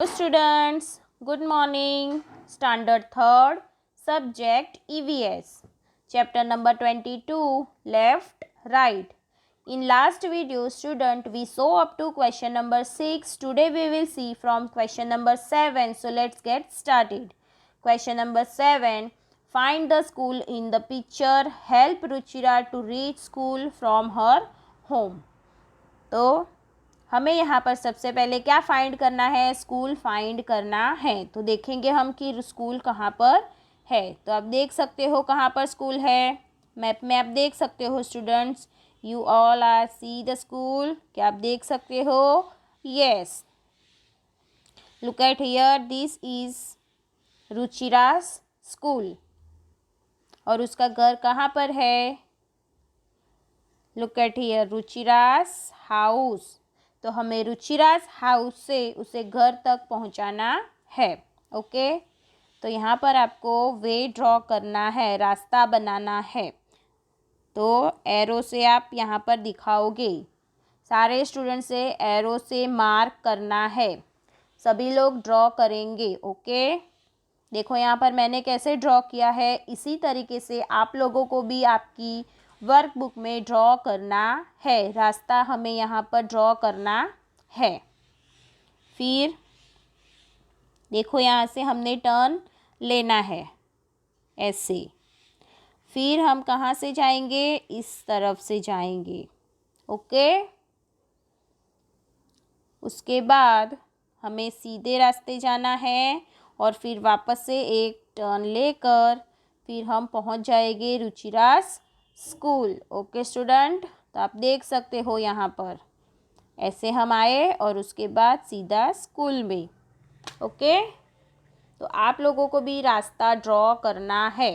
Students, good morning. Standard 3rd, subject EVS. Chapter number 22, left, right. In last video, student, we saw up to question number 6. Today we will see from question number 7. So let's get started. Question number 7. Find the school in the picture. Help Ruchira to reach school from her home. तो हमें यहाँ पर सबसे पहले क्या find करना है? School find करना है। तो देखेंगे हम कि स्कूल कहाँ पर है। तो आप देख सकते हो कहाँ पर स्कूल है। मैप में आप देख सकते हो students, you all are see the school. क्या आप देख सकते हो? Yes, look at here, this is Ruchira's school. और उसका घर कहाँ पर है? Look at here, Ruchira's house. तो हमें रुचिराज हाउस से उसे घर तक पहुंचाना है। ओके, तो यहाँ पर आपको वे ड्रॉ करना है, रास्ता बनाना है। तो एरो से आप यहाँ पर दिखाओगे। सारे स्टूडेंट से एरो से मार्क करना है। सभी लोग ड्रॉ करेंगे। ओके, देखो यहाँ पर मैंने कैसे ड्रॉ किया है। इसी तरीके से आप लोगों को भी आपकी वर्कबुक में ड्रॉ करना है। रास्ता हमें यहाँ पर ड्रॉ करना है। फिर देखो यहाँ से हमने टर्न लेना है ऐसे। फिर हम कहाँ से जाएंगे? इस तरफ से जाएंगे। ओके, उसके बाद हमें सीधे रास्ते जाना है और फिर वापस से एक टर्न लेकर फिर हम पहुँच जाएंगे रुचिराज स्कूल। ओके स्टूडेंट, तो आप देख सकते हो यहाँ पर ऐसे हम आए और उसके बाद सीधा स्कूल में। ओके, तो आप लोगों को भी रास्ता ड्रॉ करना है।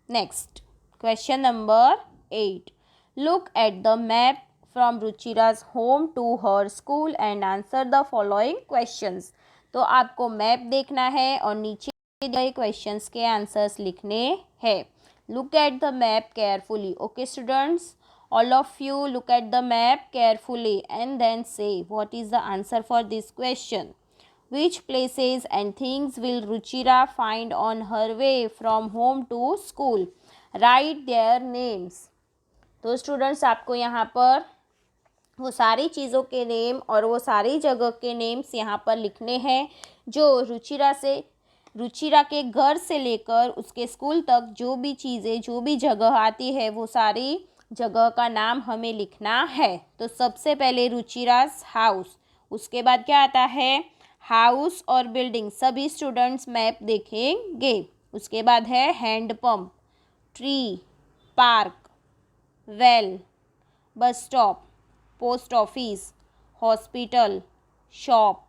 Next, question number 8. Look at the map from Ruchira's home to her school and answer the following questions. तो आपको मैप देखना है और नीचे दिए क्वेश्चंस के आंसर्स लिखने हैं। Look at the map carefully. Okay students, all of you look at the map carefully and then say what is the answer for this question. Which places and things will Ruchira find on her way from home to school? Write their names. तो students आपको यहाँ पर वो सारी चीज़ों के name और वो सारी जगह के नेम्स यहाँ पर लिखने हैं जो रुचिरा के घर से लेकर उसके स्कूल तक जो भी चीज़ें, जो भी जगह आती है वो सारी जगह का नाम हमें लिखना है। तो सबसे पहले रुचिराज हाउस, उसके बाद क्या आता है? हाउस और बिल्डिंग। सभी स्टूडेंट्स मैप देखेंगे। उसके बाद है handpump, tree, park, well, bus stop, post office, hospital, shop,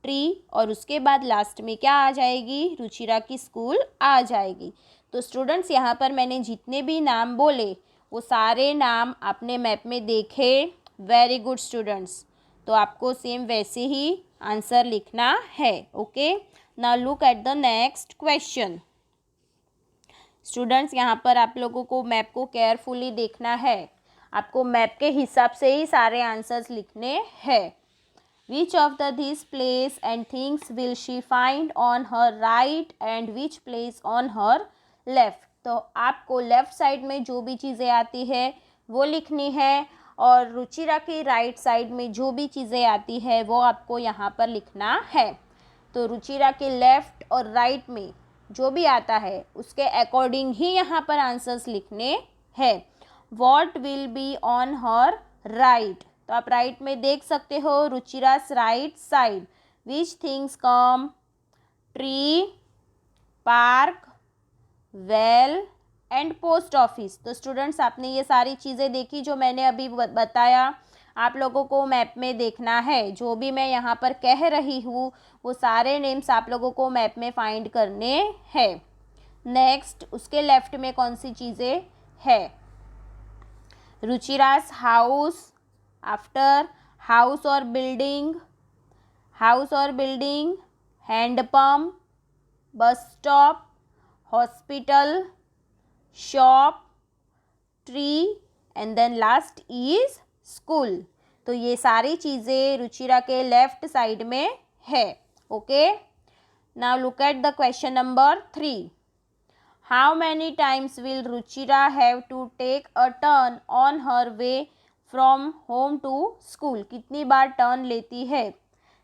tree और उसके बाद लास्ट में क्या आ जाएगी? रुचिरा की स्कूल आ जाएगी। तो स्टूडेंट्स यहाँ पर मैंने जितने भी नाम बोले वो सारे नाम आपने मैप में देखे। वेरी गुड स्टूडेंट्स, तो आपको सेम वैसे ही आंसर लिखना है। Okay, now look at the next question. Students यहाँ पर आप लोगों को मैप को केयरफुली देखना है। आपको मैप के हिसाब से ही सारे आंसर्स लिखने हैं। Which of these place and things will she find on her right and which place on her left? तो आपको लेफ़्ट साइड में जो भी चीज़ें आती है वो लिखनी है और रुचिरा की राइट साइड में जो भी चीज़ें आती है वो आपको यहाँ पर लिखना है। तो रुचिरा के लेफ़्ट और राइट में जो भी आता है उसके अकॉर्डिंग ही यहाँ पर आंसर्स लिखने हैं। What will be on her right? तो आप राइट में देख सकते हो Ruchira's right side. Which things come? Tree, park, well and post office. तो स्टूडेंट्स आपने ये सारी चीज़ें देखी जो मैंने अभी बताया। आप लोगों को मैप में देखना है। जो भी मैं यहाँ पर कह रही हूँ वो सारे नेम्स आप लोगों को मैप में फाइंड करने हैं। नेक्स्ट, उसके लेफ्ट में कौन सी चीज़ें है? रुचिरास हाउस, आफ्टर हाउस और building, handpump, bus stop, hospital, shop, tree and then last is school. तो ये सारी चीज़ें रुचिरा के लेफ्ट साइड में है। Okay, now look at the question number 3. How many times will Ruchira have to take a turn on her way from home to school? कितनी बार turn लेती है?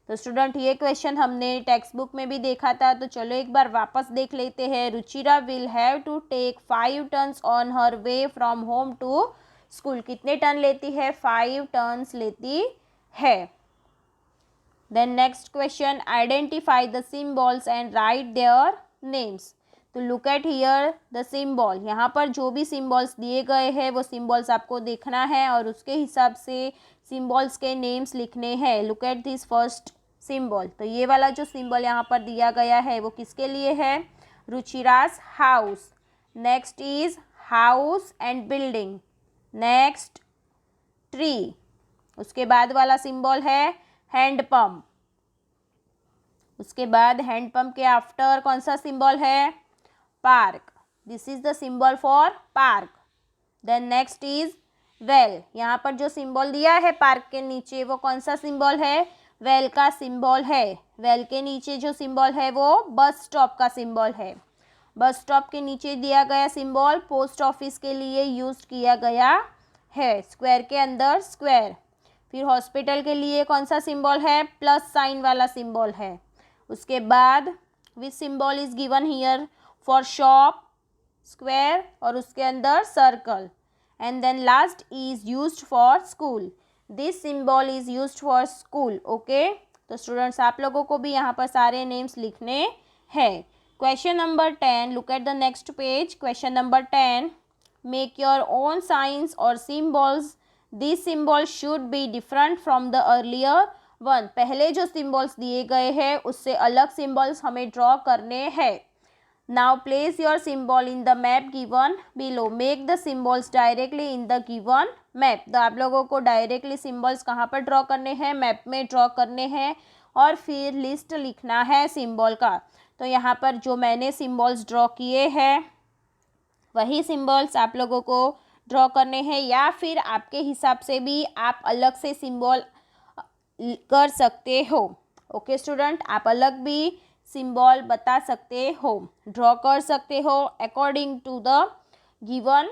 तो स्टूडेंट ये क्वेश्चन हमने टेक्स्ट बुक में भी देखा था, तो चलो एक बार वापस देख लेते हैं. Ruchira will have to take 5 turns on her way from home to school. कितने टर्न लेती है? 5 टर्न्स लेती है. Then next question, identify the symbols and write their names. तो look at here the symbol. यहाँ पर जो भी सिम्बॉल्स दिए गए हैं वो सिम्बॉल्स आपको देखना है और उसके हिसाब से सिम्बॉल्स के नेम्स लिखने हैं. Look at this first symbol. तो ये वाला जो सिम्बॉल यहाँ पर दिया गया है वो किसके लिए है? Ruchira's house. Next is house and building. Next tree. उसके बाद वाला सिम्बॉल है हैंड पंप. उसके बाद हैंड पंप के आफ्टर कौन सा सिम्बॉल है? Park. This is the symbol for park. Then next is well. यहाँ पर जो सिम्बॉल दिया है पार्क के नीचे वो कौन सा सिम्बॉल है? वेल का सिम्बॉल है. वेल के नीचे जो सिम्बॉल है वो बस स्टॉप का सिम्बॉल है. बस स्टॉप के नीचे दिया गया सिम्बॉल पोस्ट ऑफिस के लिए यूज किया गया है. स्क्वायर के अंदर स्क्वायर. फिर हॉस्पिटल के लिए कौन सा सिम्बॉल है? प्लस साइन वाला सिम्बॉल है. उसके बाद which symbol is given here? For shop square और उसके अंदर circle. And then last is used for school. This symbol is used for school. Okay, तो स्टूडेंट्स आप लोगों को भी यहाँ पर सारे नेम्स लिखने हैं. Question number 10, look at the next page. Question number 10, make your own signs और symbols. This symbol should be different from the earlier one. पहले जो सिम्बॉल्स दिए गए हैं उससे अलग सिम्बॉल्स हमें ड्रॉ करने हैं. Now place your symbol in the map given below. Make the symbols directly in the given map. तो आप लोगों को डायरेक्टली सिम्बॉल्स कहाँ पर ड्रॉ करने हैं? मैप में ड्रॉ करने हैं और फिर लिस्ट लिखना है सिम्बॉल का. तो यहाँ पर जो मैंने सिम्बॉल्स ड्रॉ किए हैं वही सिम्बॉल्स आप लोगों को ड्रॉ करने हैं, या फिर आपके हिसाब से भी आप अलग से सिम्बॉल कर सकते हो. ओके स्टूडेंट, आप अलग भी सिम्बॉल बता सकते हो, ड्रॉ कर सकते हो अकॉर्डिंग टू द गिवन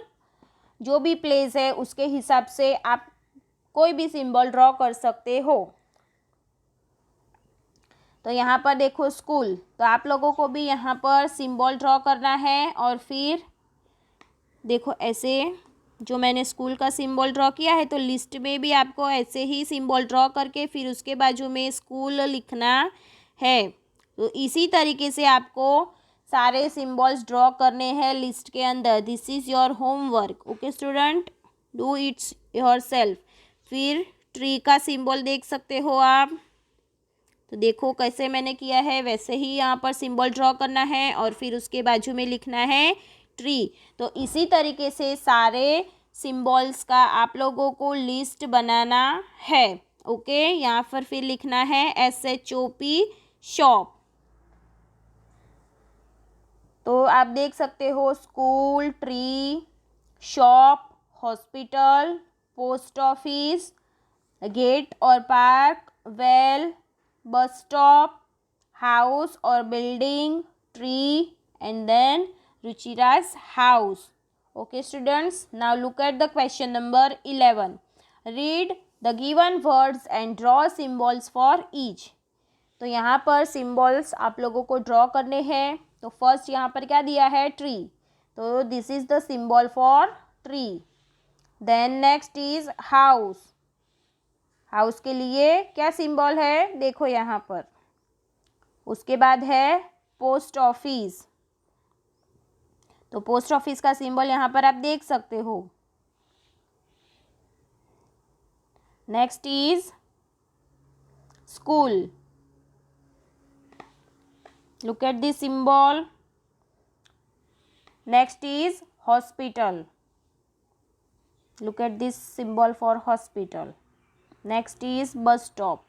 जो भी प्लेस है उसके हिसाब से आप कोई भी सिम्बॉल ड्रॉ कर सकते हो. तो यहाँ पर देखो स्कूल. तो आप लोगों को भी यहाँ पर सिम्बॉल ड्रॉ करना है और फिर देखो ऐसे जो मैंने स्कूल का सिम्बॉल ड्रॉ किया है तो लिस्ट में भी आपको ऐसे ही सिम्बॉल ड्रॉ करके फिर उसके बाजू में स्कूल लिखना है. तो इसी तरीके से आपको सारे सिम्बॉल्स ड्रॉ करने हैं लिस्ट के अंदर. This is your homework. Okay student, do it's your self. फिर ट्री का सिम्बॉल देख सकते हो आप. तो देखो कैसे मैंने किया है वैसे ही यहाँ पर सिम्बॉल ड्रॉ करना है और फिर उसके बाजू में लिखना है ट्री. तो इसी तरीके से सारे सिम्बॉल्स का आप लोगों को लिस्ट बनाना है. ओके, यहाँ पर फिर लिखना है SHOP शॉप. तो आप देख सकते हो school, tree, shop, hospital, post office, gate और park, well, bus stop, house और building, tree and then Ruchira's house. Okay students, now look at the question number 11. Read the given words and draw symbols for each. तो यहाँ पर symbols आप लोगों को draw करने हैं. तो फर्स्ट यहाँ पर क्या दिया है? ट्री. तो this is the symbol for tree. Then next is house. House के लिए क्या सिम्बॉल है? देखो यहाँ पर. उसके बाद है पोस्ट ऑफिस. तो पोस्ट ऑफिस का सिम्बॉल यहाँ पर आप देख सकते हो. Next is school. Look at this symbol. Next is hospital. Look at this symbol for hospital. Next is bus stop.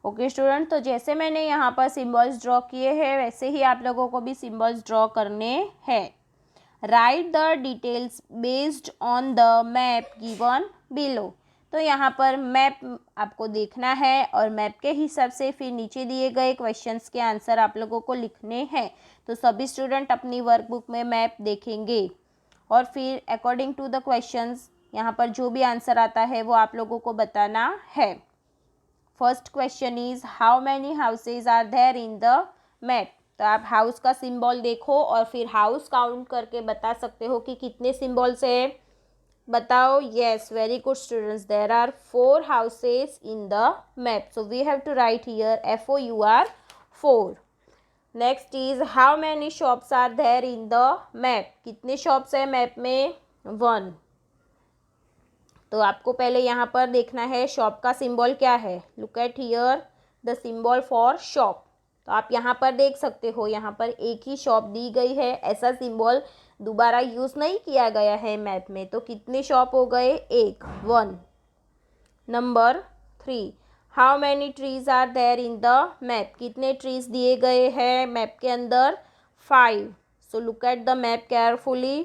Okay student, तो जैसे मैंने यहाँ पर सिम्बॉल्स ड्रॉ किए हैं वैसे ही आप लोगों को भी सिम्बॉल्स ड्रॉ करने हैं. Right the details based on the map given below. तो यहाँ पर मैप आपको देखना है और मैप के हिसाब से फिर नीचे दिए गए क्वेश्चंस के आंसर आप लोगों को लिखने हैं। तो सभी स्टूडेंट अपनी वर्कबुक में मैप देखेंगे और फिर अकॉर्डिंग टू द क्वेश्चंस यहाँ पर जो भी आंसर आता है वो आप लोगों को बताना है। First question is how many houses are there in the map. तो आप हाउस का सिंबल देखो और फिर हाउस काउंट करके बता सकते हो कि कितने सिंबल्स है। बताओ। Yes, very good students, there are 4 houses in the map, so we have to write here FOUR 4। Next is how many shops are there in the map. कितने शॉप्स है मैप में? 1। तो आपको पहले यहाँ पर देखना है शॉप का सिंबल क्या है। Look at here the symbol for shop. तो आप यहाँ पर देख सकते हो, यहाँ पर एक ही शॉप दी गई है, ऐसा सिंबल दोबारा यूज़ नहीं किया गया है मैप में। तो कितने शॉप हो गए? 1। Number 3 how many trees are there in the map. कितने ट्रीज दिए गए हैं मैप के अंदर? 5। So look at the map carefully.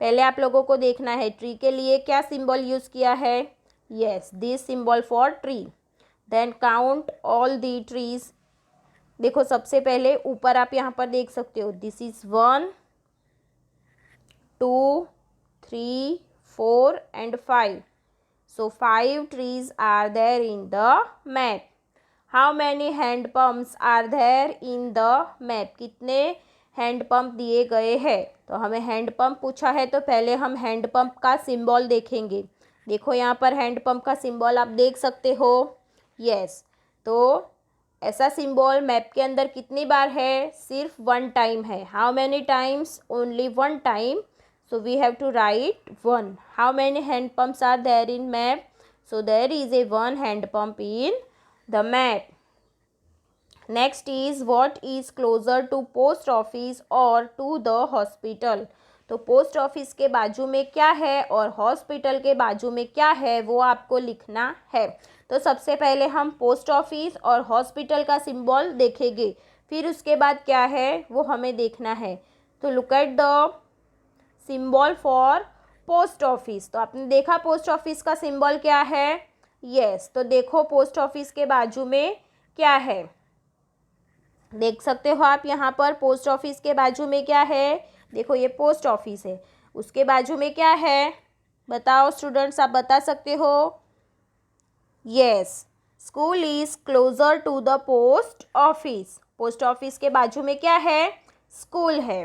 पहले आप लोगों को देखना है ट्री के लिए क्या सिंबल यूज़ किया है। Yes, this symbol for tree. Then count all the trees. देखो सबसे पहले ऊपर आप यहाँ पर देख सकते हो, this is 1 2 3 4 and 5. So 5 trees are there in the map. How many hand pumps are there in the map? कितने हैंड पंप दिए गए हैं? तो हमें हैंड पंप पूछा है तो पहले हम हैंड पंप का सिंबल देखेंगे। देखो यहाँ पर हैंड पंप का सिंबल आप देख सकते हो। यस, तो ऐसा सिंबल मैप के अंदर कितनी बार है? सिर्फ 1 टाइम है। How many times? Only 1 time. So we have to write 1. How many hand pumps are there in map? So there is a 1 hand pump in the map. Next is what is closer to post office or to the hospital. तो post office के बाजू में क्या है और hospital के बाजू में क्या है वो आपको लिखना है। तो सबसे पहले हम पोस्ट ऑफिस और हॉस्पिटल का सिंबल देखेंगे, फिर उसके बाद क्या है वो हमें देखना है। तो look at the symbol for post office. तो आपने देखा पोस्ट ऑफिस का सिंबल क्या है। यस, तो देखो पोस्ट ऑफिस के बाजू में क्या है, देख सकते हो आप यहाँ पर पोस्ट ऑफिस के बाजू में क्या है। देखो ये पोस्ट ऑफिस है, उसके बाजू में क्या है बताओ स्टूडेंट्स, आप बता सकते हो। Yes, school is closer to the post office. Post office के बाजू में क्या है? स्कूल है।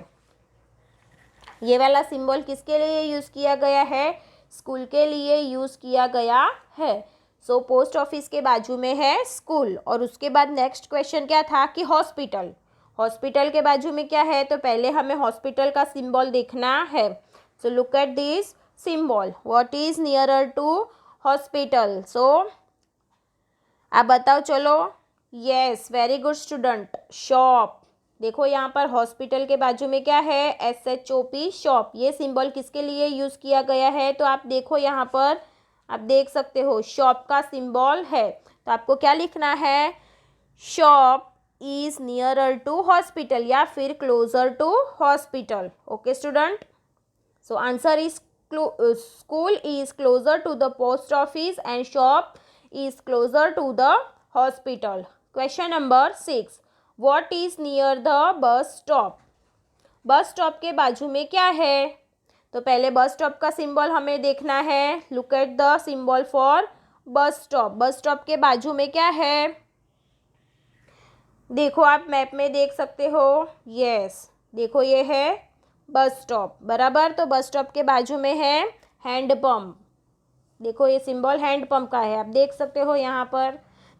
ये वाला सिंबल किसके लिए यूज़ किया गया है? स्कूल के लिए यूज़ किया गया है। सो पोस्ट ऑफिस के बाजू में है स्कूल। और उसके बाद नेक्स्ट क्वेश्चन क्या था कि हॉस्पिटल। हॉस्पिटल के बाजू में क्या है? तो पहले हमें हॉस्पिटल का सिंबल देखना है। So look at this symbol, what is nearer to hospital. So आप बताओ चलो। Yes, very good student, shop. देखो यहाँ पर हॉस्पिटल के बाजू में क्या है? SHOP, shop. ये सिंबल किसके लिए यूज़ किया गया है? तो आप देखो यहाँ पर आप देख सकते हो शॉप का सिंबल है। तो आपको क्या लिखना है? Shop is nearer to hospital या फिर closer to hospital. Okay student, so answer is school is closer to the post office and shop is closer to the hospital. Question number 6 What is near the bus stop? Bus stop के बाजू में क्या है? तो पहले bus stop का symbol हमें देखना है। Look at the symbol for bus stop. बस स्टॉप के बाजू में क्या है? देखो आप मैप में देख सकते हो। यस, देखो ये है बस स्टॉप, बराबर। तो बस स्टॉप के बाजू में है हैंड पंप। देखो ये सिंबल हैंड पंप का है, आप देख सकते हो यहाँ पर।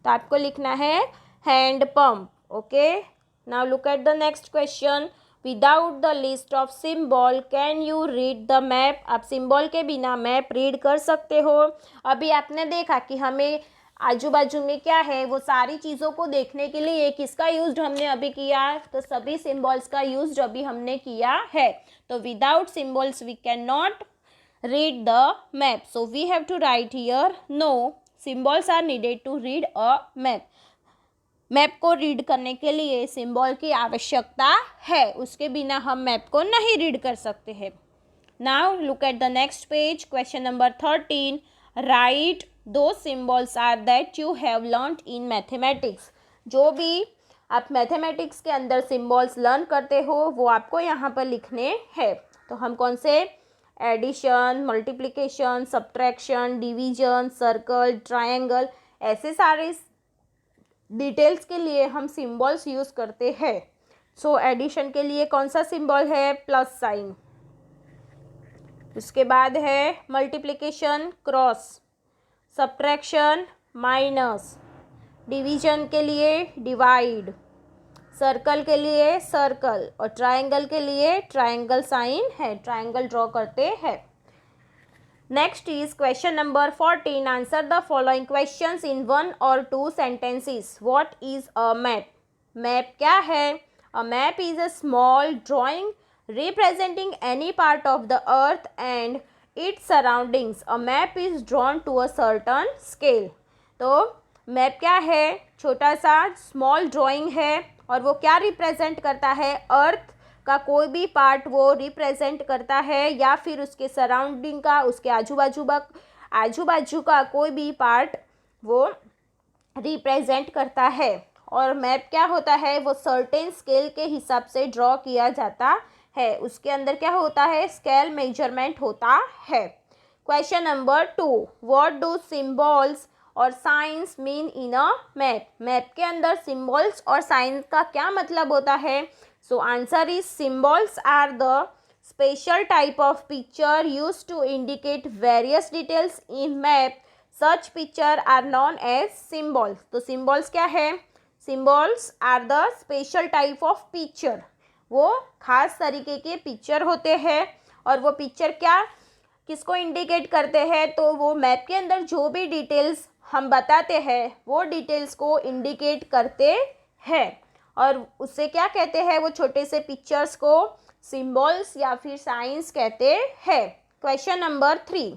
तो आपको लिखना है hand pump. Okay, now look at the next question. Without the list of symbol, can you read the map? आप सिंबल के बिना मैप रीड कर सकते हो। अभी आपने देखा कि हमें आजू बाजू में क्या है वो सारी चीज़ों को देखने के लिए किसका यूज हमने अभी किया? तो सभी सिंबल्स का यूज अभी हमने किया है। तो without symbols we can not read the map. So we have to write here no symbols are needed to read a map. Map को रीड करने के लिए सिंबल की आवश्यकता है, उसके बिना हम मैप को नहीं रीड कर सकते हैं। Now look at the next page, question number 13। Write दो symbols are that you have learned in mathematics. जो भी आप मैथमेटिक्स के अंदर सिम्बॉल्स लर्न करते हो वो आपको यहाँ पर लिखने हैं। तो हम कौन से, addition, multiplication, subtraction, division, circle, triangle, ऐसे सारे डिटेल्स के लिए हम सिम्बॉल्स यूज़ करते हैं। सो एडिशन के लिए कौन सा सिम्बॉल है, प्लस साइन। उसके बाद है multiplication, cross, subtraction, minus, division के लिए डिवाइड, सर्कल के लिए सर्कल, और ट्रायंगल के लिए ट्रायंगल साइन है, ट्रायंगल ड्रॉ करते हैं। Next is question number 14, answer the following questions in 1 or 2 sentences। What is a map? Map क्या है? A map is a small drawing representing any part of the earth and its surroundings. A map is drawn to a certain scale. तो map क्या है? छोटा सा small drawing है और वो क्या रिप्रेजेंट करता है? अर्थ का कोई भी पार्ट वो रिप्रेजेंट करता है, या फिर उसके सराउंडिंग का, उसके आजू बाजू का कोई भी पार्ट वो रिप्रेजेंट करता है। और मैप क्या होता है? वो सर्टेन स्केल के हिसाब से ड्रॉ किया जाता है। उसके अंदर क्या होता है? स्केल मेजरमेंट होता है। Question number 2, what do symbols और signs mean in a map? Map के अंदर सिम्बॉल्स और साइंस का क्या मतलब होता है? So answer is symbols are the special type of picture used to indicate various details in map. Such picture are known as symbols. तो symbols क्या है? Symbols are the special type of picture, वो खास तरीके के picture होते हैं। और वो पिक्चर क्या, किसको इंडिकेट करते हैं? तो वो मैप के अंदर जो भी डिटेल्स हम बताते हैं वो डिटेल्स को इंडिकेट करते हैं, और उससे क्या कहते हैं? वो छोटे से पिक्चर्स को सिम्बॉल्स या फिर साइंस कहते हैं। Question number 3,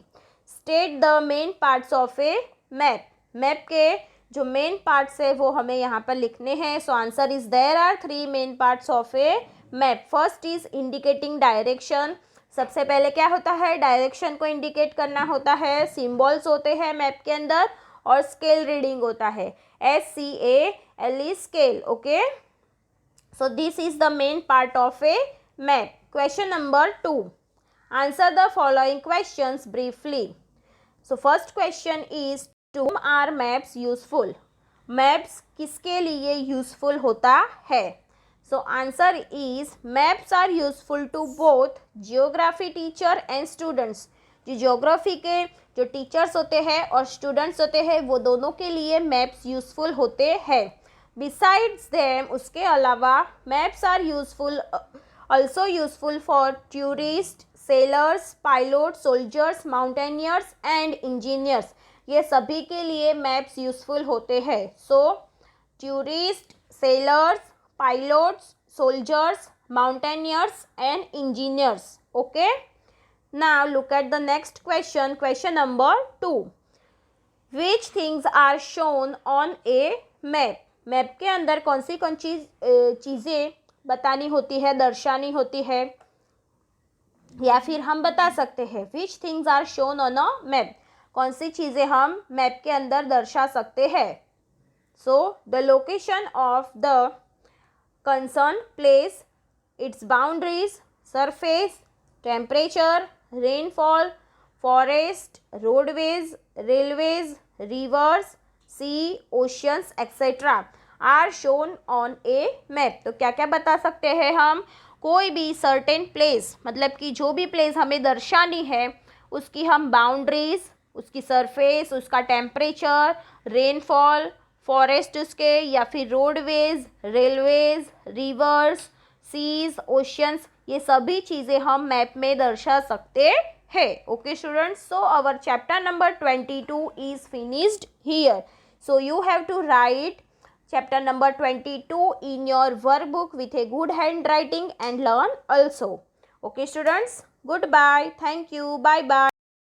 state the main parts of a map. Map के जो मेन पार्ट्स है वो हमें यहाँ पर लिखने हैं। So answer is there are 3 main parts of a map. First is indicating direction. सबसे पहले क्या होता है? डायरेक्शन को इंडिकेट करना होता है। सिम्बॉल्स होते हैं मैप के अंदर, और स्केल रीडिंग होता है, SCALE scale. Okay, so this is the main part of a map. Question number 2, answer the following questions briefly. So first question is, to whom are maps useful? Maps किसके लिए useful होता है? So answer is, maps are useful to both geography teacher and students. जो geography के जो teachers होते हैं और स्टूडेंट्स होते हैं वो दोनों के लिए मैप्स यूजफुल होते हैं। बिसाइड्स देम, उसके अलावा maps are useful also useful for tourist, sailors, pilot, soldiers, mountaineers and engineers. ये सभी के लिए मैप्स यूजफुल होते हैं। So tourist, sailors, pilots, soldiers, mountaineers and engineers. Okay, now look at the next question. Question number 2, which things are shown on a map? Map के अंदर कौन चीज़ें बतानी होती है, दर्शानी होती है, या फिर हम बता सकते हैं which things are shown on a map? कौन सी चीज़ें हम मैप के अंदर दर्शा सकते हैं? So the location of the concerned place, its boundaries, surface, temperature, rainfall, forest, roadways, railways, rivers, sea, oceans, etc. are shown on a map. तो क्या क्या बता सकते हैं हम? कोई भी सर्टेन प्लेस, मतलब कि जो भी प्लेस हमें दर्शानी है उसकी हम बाउंड्रीज, उसकी सरफेस, उसका टेम्परेचर, रेनफॉल, फॉरेस्ट उसके, या फिर roadways, railways, rivers, seas, oceans, ये सभी चीज़ें हम मैप में दर्शा सकते हैं। Okay students, so our chapter number 22 is finished here. So you have to write chapter number 22 in your workbook with a good handwriting and learn also. Okay students, goodbye, thank you, bye bye.